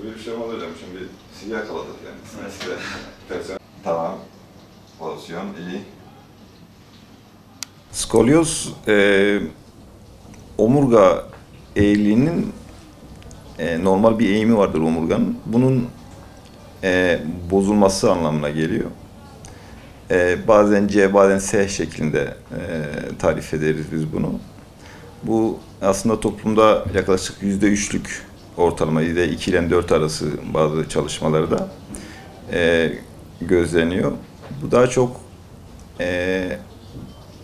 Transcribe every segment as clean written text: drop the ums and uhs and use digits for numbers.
Böyle bir şey olmaz hocam. Şimdi sizi yakaladık yani. Eskiden. Tamam. Pozisyon iyi. Skolyoz, omurga eğriliğinin normal bir eğimi vardır omurganın. Bunun bozulması anlamına geliyor. Bazen C, bazen S şeklinde tarif ederiz biz bunu. Bu aslında toplumda yaklaşık %3'lük ortalama, %2 ile 4 arası bazı çalışmalarda gözleniyor. Bu daha çok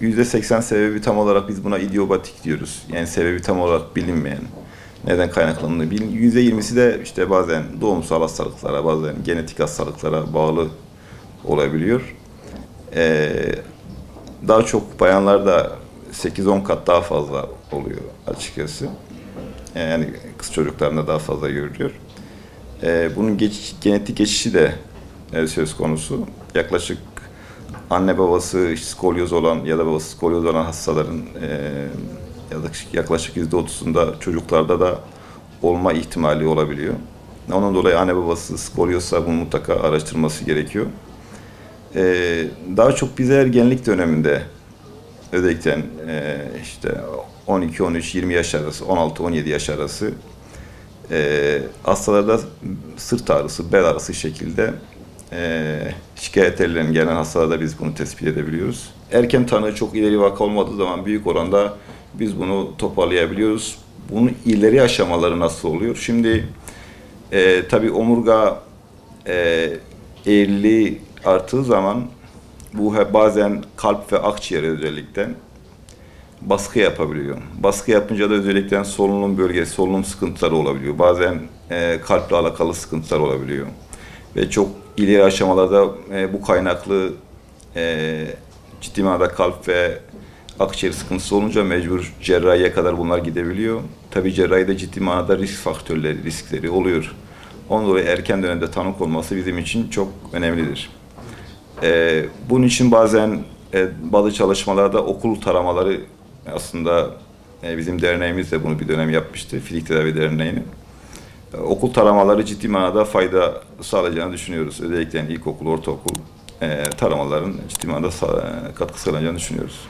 %80 sebebi tam olarak biz buna idiopatik diyoruz. Yani sebebi tam olarak bilinmeyen, neden kaynaklandığını bilin. %20'si de işte bazen doğumsal hastalıklara, bazen genetik hastalıklara bağlı olabiliyor. Daha çok bayanlarda 8-10 kat daha fazla oluyor açıkçası. Yani kız çocuklarında daha fazla görülüyor. Bunun genetik geçişi de söz konusu. Yaklaşık anne babası skolyoz olan ya da babası skolyoz olan hastaların yaklaşık %30'unda çocuklarda da olma ihtimali olabiliyor. Onun dolayı anne babası skolyozsa bunu mutlaka araştırması gerekiyor. Daha çok bize ergenlik döneminde özellikle işte 12, 13, 20 yaş arası, 16, 17 yaş arası hastalarda sırt ağrısı, bel ağrısı şekilde şikayet edilen gelen hastalarda biz bunu tespit edebiliyoruz. Erken tanı çok ileri vaka olmadığı zaman büyük oranda biz bunu toparlayabiliyoruz. Bunun ileri aşamaları nasıl oluyor? Şimdi tabii omurga eğriliği arttığı zaman bu bazen kalp ve akciğere özellikle baskı yapabiliyor. Baskı yapınca da özellikle solunum bölgesi, solunum sıkıntıları olabiliyor. Bazen kalple alakalı sıkıntılar olabiliyor. Ve çok ileri aşamalarda bu kaynaklı ciddi manada kalp ve akciğer sıkıntısı olunca mecbur cerrahiye kadar bunlar gidebiliyor. Tabii cerrahide ciddi manada risk faktörleri, riskleri oluyor. Ondan dolayı erken dönemde tanı konması bizim için çok önemlidir. Bunun için bazen bazı çalışmalarda okul taramaları aslında bizim derneğimiz de bunu bir dönem yapmıştı, Fizik Tedavi Derneği'nin. Okul taramaları ciddi manada fayda sağlayacağını düşünüyoruz. Özellikle ilkokul, ortaokul taramaların ciddi manada katkı sağlayacağını düşünüyoruz.